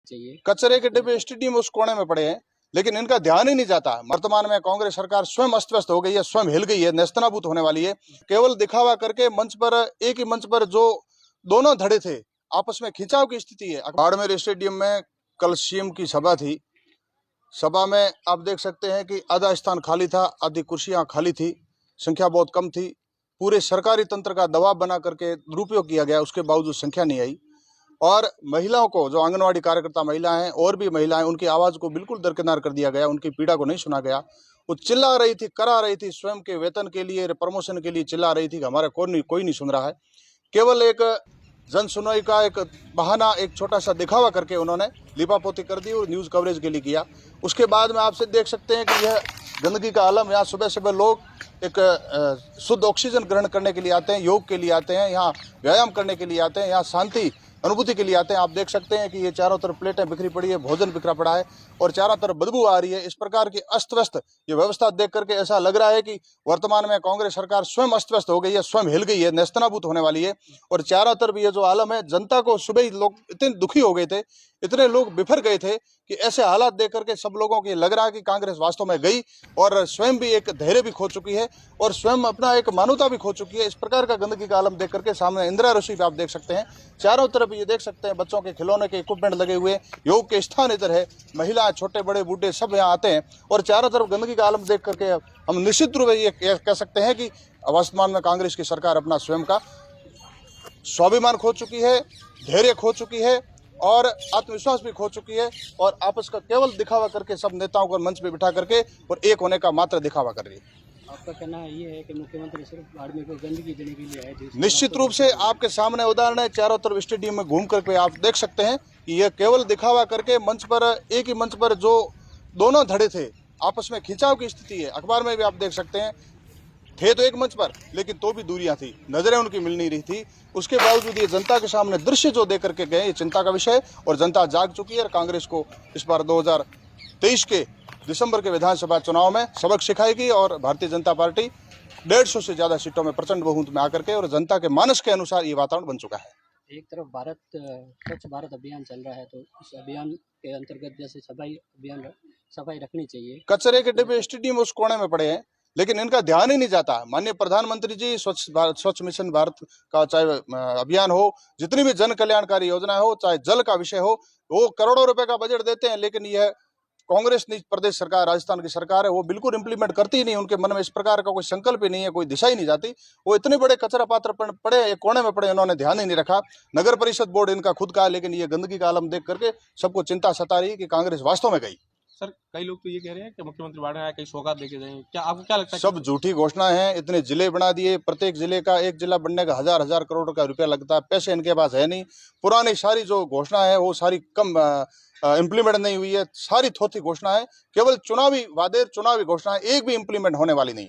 चाहिए। कचरे के डिब्बे स्टेडियम उस कोने में पड़े हैं, लेकिन इनका ध्यान ही नहीं जाता। वर्तमान में कांग्रेस सरकार स्वयं अस्त व्यस्त हो गई है, स्वयं हिल गई है, नेस्तनाबूत होने वाली है। केवल दिखावा करके मंच पर, एक ही मंच पर जो दोनों धड़े थे, आपस में खिंचाव की स्थिति है। बाड़मेर स्टेडियम में कल सीएम की सभा थी। सभा में आप देख सकते हैं कि आधा स्थान खाली था, आधी कुर्सियां खाली थी, संख्या बहुत कम थी। पूरे सरकारी तंत्र का दबाव बना करके दुरुपयोग किया गया, उसके बावजूद संख्या नहीं आई। और महिलाओं को, जो आंगनवाड़ी कार्यकर्ता महिलाएं हैं और भी महिलाएं, उनकी आवाज को बिल्कुल दरकिनार कर दिया गया, उनकी पीड़ा को नहीं सुना गया। वो चिल्ला रही थी, करा रही थी, स्वयं के वेतन के लिए, प्रमोशन के लिए चिल्ला रही थी कि हमारा कोई नहीं सुन रहा है। केवल एक जन सुनवाई का एक बहाना, एक छोटा सा दिखावा करके उन्होंने लिपापोती कर दी और न्यूज कवरेज के लिए किया। उसके बाद में आपसे देख सकते हैं कि यह गंदगी का आलम, यहाँ सुबह सुबह लोग एक शुद्ध ऑक्सीजन ग्रहण करने के लिए आते हैं, योग के लिए आते हैं, यहाँ व्यायाम करने के लिए आते हैं, यहाँ शांति अनुभूति के लिए आते हैं। आप देख सकते हैं कि ये चारों तरफ प्लेटें बिखरी पड़ी है, भोजन बिखरा पड़ा है और चारों तरफ बदबू आ रही है। इस प्रकार की अस्त व्यस्त ये व्यवस्था देख करके ऐसा लग रहा है कि वर्तमान में कांग्रेस सरकार स्वयं अस्त व्यस्त हो गई है, स्वयं हिल गई है, नेस्तनाबूत होने वाली है। और चारों तरफ ये जो आलम है, जनता को सुबह ही लोग इतने दुखी हो गए थे, इतने लोग बिफर गए थे कि ऐसे हालात देख करके सब लोगों को ये लग रहा है कि कांग्रेस वास्तव में गई और स्वयं भी एक धैर्य भी खो चुकी है और स्वयं अपना एक मानवता भी खो चुकी है। इस प्रकार का गंदगी का आलम देख करके सामने इंदिरा रसोई पे आप देख सकते हैं, चारों तरफ ये देख सकते हैं बच्चों के खिलौने के इक्विपमेंट लगे हुए, योग के स्थान इधर है, महिला, छोटे बड़े बूढ़े सब यहाँ आते हैं और चारों तरफ गंदगी का आलम देख करके हम निश्चित रूप से ये कह सकते हैं कि वर्तमान में कांग्रेस की सरकार अपना स्वयं का स्वाभिमान खो चुकी है, धैर्य खो चुकी है और आत्मविश्वास भी खो चुकी है और आपस का केवल दिखावा करके सब नेताओं को मंच पे बिठा करके और एक होने का मात्र दिखावा कर रही है। आपका कहना ये है कि मुख्यमंत्री सिर्फ बाड़मेर को गंदगी देने के लिए आए थे? निश्चित रूप से आपके सामने उदाहरण है, चारों तरफ स्टेडियम में घूम करके आप देख सकते हैं कि यह केवल दिखावा करके मंच पर, एक ही मंच पर जो दोनों धड़े थे, आपस में खिंचाव की स्थिति है। अखबार में भी आप देख सकते हैं, थे तो एक मंच पर लेकिन तो भी दूरियां थी, नजरें उनकी मिल नहीं रही थी। उसके बावजूद ये जनता के सामने दृश्य जो दे करके गए, ये चिंता का विषय है और जनता जाग चुकी है और कांग्रेस को इस बार 2023 के दिसंबर के विधानसभा चुनाव में सबक सिखाएगी और भारतीय जनता पार्टी 150 से ज्यादा सीटों में प्रचंड बहुमत में आकर के, और जनता के मानस के अनुसार ये वातावरण बन चुका है। एक तरफ स्वच्छ भारत अभियान चल रहा है, तो इस अभियान के अंतर्गत जैसे सफाई रखनी चाहिए। कचरे के डिब्बे स्टेडियम उस कोने में पड़े हैं, लेकिन इनका ध्यान ही नहीं जाता। माननीय प्रधानमंत्री जी स्वच्छ मिशन भारत का चाहे अभियान हो, जितनी भी जन कल्याणकारी योजना हो, चाहे जल का विषय हो, वो करोड़ों रुपए का बजट देते हैं, लेकिन यह कांग्रेस प्रदेश सरकार, राजस्थान की सरकार है, वो बिल्कुल इंप्लीमेंट करती ही नहीं। उनके मन में इस प्रकार का कोई संकल्प ही नहीं है, कोई दिशा ही नहीं जाती। वो इतने बड़े कचरा पात्र पड़े, एक कोने में पड़े, इन्होंने ध्यान ही नहीं रखा। नगर परिषद बोर्ड इनका खुद का है, लेकिन ये गंदगी का आलम देख करके सबको चिंता सता रही है कि कांग्रेस वास्तव में गई। सर, कई लोग तो ये कह रहे हैं कि मुख्यमंत्री बाढ़ आया, कई सौगात देके जाएंगे, क्या आपको क्या लगता है? सब झूठी घोषणा है। इतने जिले बना दिए, प्रत्येक जिले का, एक जिला बनने का हजार करोड़ का रुपया लगता है, पैसे इनके पास है नहीं। पुरानी सारी जो घोषणा है वो सारी कम इम्प्लीमेंट नहीं हुई है, सारी थोथी घोषणा है, केवल चुनावी वादे, चुनावी घोषणा, एक भी इम्प्लीमेंट होने वाली नहीं।